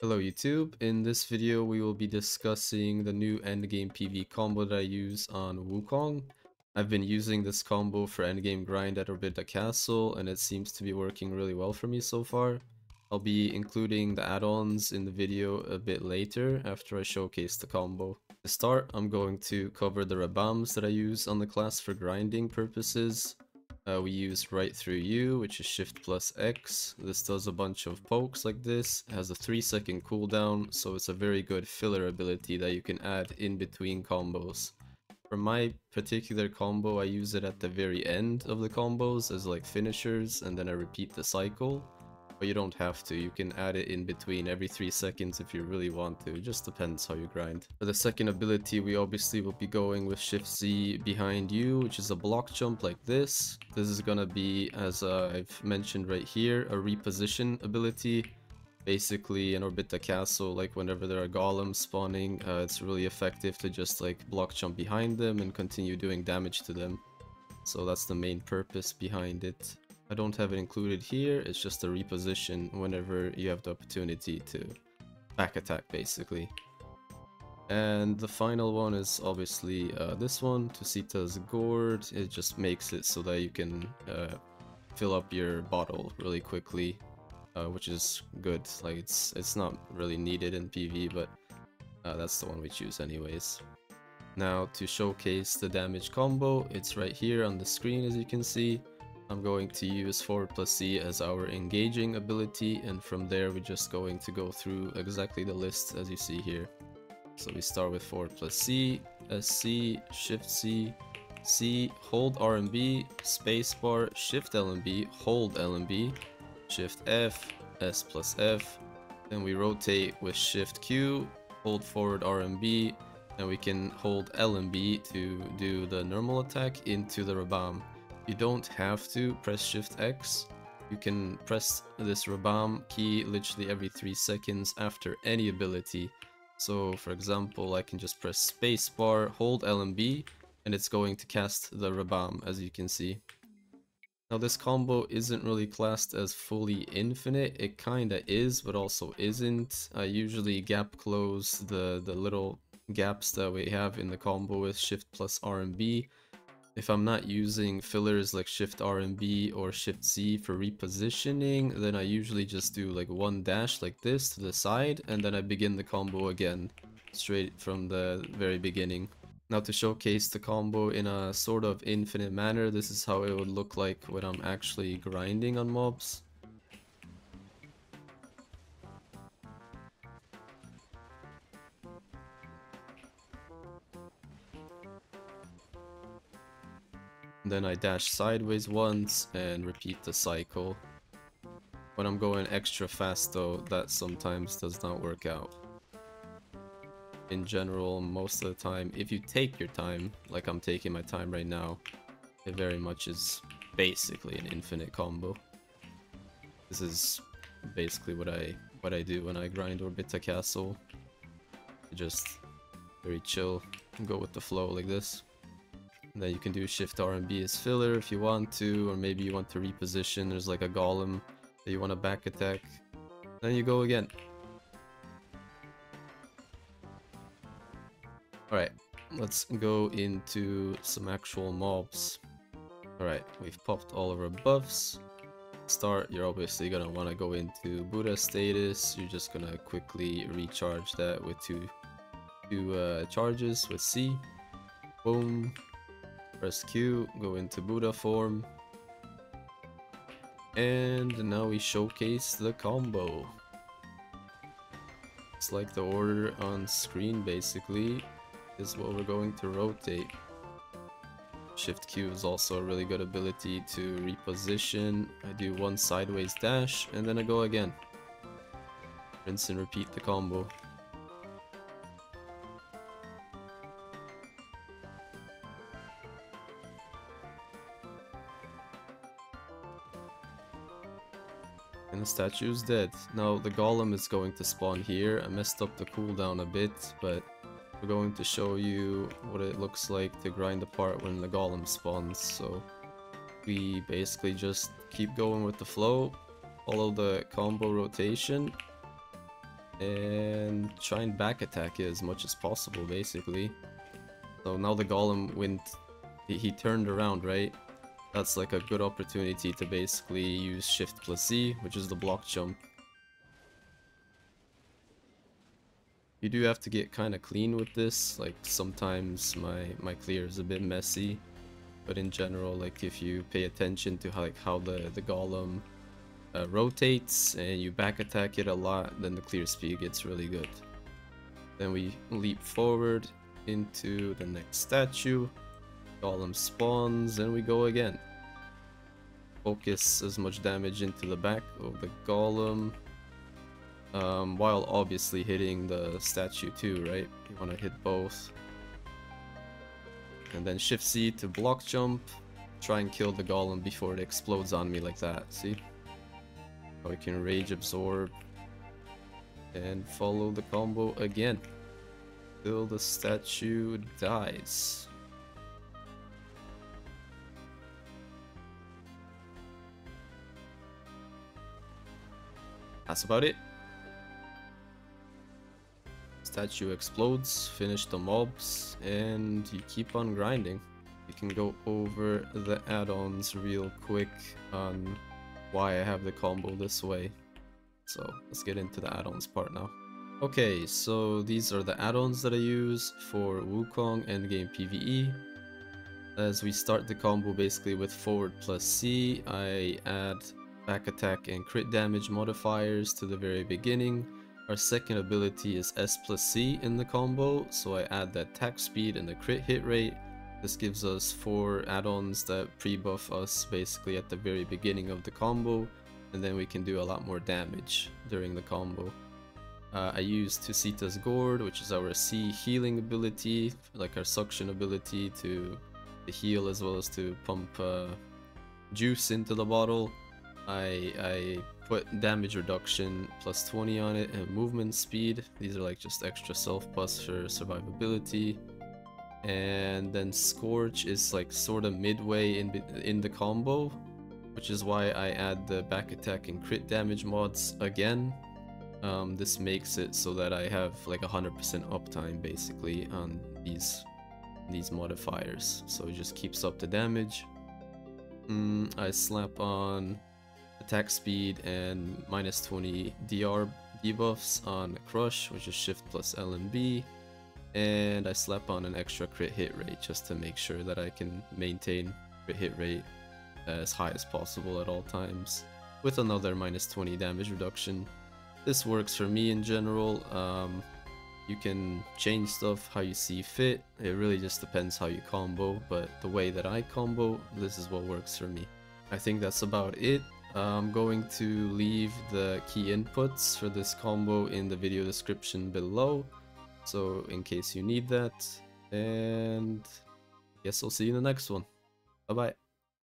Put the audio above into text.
Hello YouTube, in this video we will be discussing the new endgame PV combo that I use on Wukong. I've been using this combo for endgame grind at Orbita Castle and it seems to be working really well for me so far. I'll be including the add-ons in the video a bit later after I showcase the combo. To start, I'm going to cover the Rabams that I use on the class for grinding purposes. We use Right Through You, which is SHIFT+X. This does a bunch of pokes like this. It has a 3-second cooldown, so it's a very good filler ability that you can add in between combos. For my particular combo, I use it at the very end of the combos as like finishers, and then I repeat the cycle. But you don't have to, you can add it in between every 3 seconds if you really want to, it just depends how you grind. For the second ability, we obviously will be going with SHIFT+Z behind you, which is a block jump like this. This is gonna be, as I've mentioned right here, a reposition ability. Basically in Orbita Castle, like whenever there are golems spawning, it's really effective to just like block jump behind them and continue doing damage to them. So that's the main purpose behind it. I don't have it included here, it's just a reposition whenever you have the opportunity to back attack basically. And the final one is obviously this one, Tusita's Gourd. It just makes it so that you can fill up your bottle really quickly, which is good. Like it's not really needed in PV, but that's the one we choose anyways. Now to showcase the damage combo, it's right here on the screen as you can see. I'm going to use forward+C as our engaging ability, and from there we're just going to go through exactly the list as you see here. So we start with forward+C, SC, Shift+C, C, hold RMB, spacebar, Shift+LMB, hold LMB, Shift+F, S+F, then we rotate with Shift+Q, hold forward RMB, and we can hold LMB to do the normal attack into the Rabam. You don't have to press Shift+X. You can press this Rabam key literally every 3 seconds after any ability. So for example, I can just press spacebar, hold LMB, and it's going to cast the Rabam, as you can see. Now this combo isn't really classed as fully infinite. It kinda is, but also isn't. I usually gap close the little gaps that we have in the combo with Shift+RMB. If I'm not using fillers like Shift+RMB or Shift+Z for repositioning, then I usually just do like one dash like this to the side, and then I begin the combo again, straight from the very beginning. Now to showcase the combo in a sort of infinite manner, this is how it would look like when I'm actually grinding on mobs. Then I dash sideways once and repeat the cycle. When I'm going extra fast though, that sometimes does not work out. In general, most of the time, if you take your time, like I'm taking my time right now, it very much is basically an infinite combo. This is basically what I do when I grind Orbita Castle. Just very chill, go with the flow like this. And then you can do Shift+RMB as filler if you want to, or maybe you want to reposition, there's like a golem that you want to back attack. Then you go again. Alright, let's go into some actual mobs. Alright, we've popped all of our buffs. Start, you're obviously gonna want to go into Buddha status. You're just gonna quickly recharge that with two charges with C. Boom. Press Q, go into Buddha form. And now we showcase the combo. It's like the order on screen basically is what we're going to rotate. Shift+Q is also a really good ability to reposition. I do one sideways dash and then I go again. Rinse and repeat the combo. And the statue is dead. Now the golem is going to spawn here. I messed up the cooldown a bit, but we're going to show you what it looks like to grind apart when the golem spawns. So we basically just keep going with the flow, follow the combo rotation, and try and back attack it as much as possible, basically. So now the golem went, he turned around, right? That's like a good opportunity to basically use SHIFT+Z, which is the block jump. You do have to get kind of clean with this, like sometimes my clear is a bit messy, but in general, like if you pay attention to how the golem rotates and you back attack it a lot, then the clear speed gets really good. Then we leap forward into the next statue, golem spawns, and we go again. Focus as much damage into the back of the golem, while obviously hitting the statue too, right? You want to hit both. And then Shift C to block jump, try and kill the golem before it explodes on me like that, see? Now we can rage absorb and follow the combo again till the statue dies. That's about it. Statue explodes, finish the mobs, and you keep on grinding. You can go over the add-ons real quick on why I have the combo this way. So let's get into the add-ons part now. Okay, so these are the add-ons that I use for Wukong Endgame PVE. As we start the combo basically with forward+C, I add back attack and crit damage modifiers to the very beginning. Our second ability is S+C in the combo, so I add the attack speed and the crit hit rate. This gives us 4 add-ons that pre-buff us basically at the very beginning of the combo, and then we can do a lot more damage during the combo. I use Tusita's Gourd, which is our C healing ability, like our suction ability to heal as well as to pump juice into the bottle. I put damage reduction +20 on it and movement speed. These are like just extra self buffs for survivability. And then Scorch is like sort of midway in the combo, which is why I add the back attack and crit damage mods again. This makes it so that I have like 100% uptime basically on these modifiers, so it just keeps up the damage. I slap on attack speed and -20 DR debuffs on Crush, which is SHIFT+LMB, and I slap on an extra crit hit rate just to make sure that I can maintain crit hit rate as high as possible at all times, with another -20 damage reduction. This works for me in general. You can change stuff how you see fit. It really just depends how you combo, but the way that I combo, this is what works for me. I think that's about it. I'm going to leave the key inputs for this combo in the video description below, so in case you need that, and I guess I'll see you in the next one. Bye bye.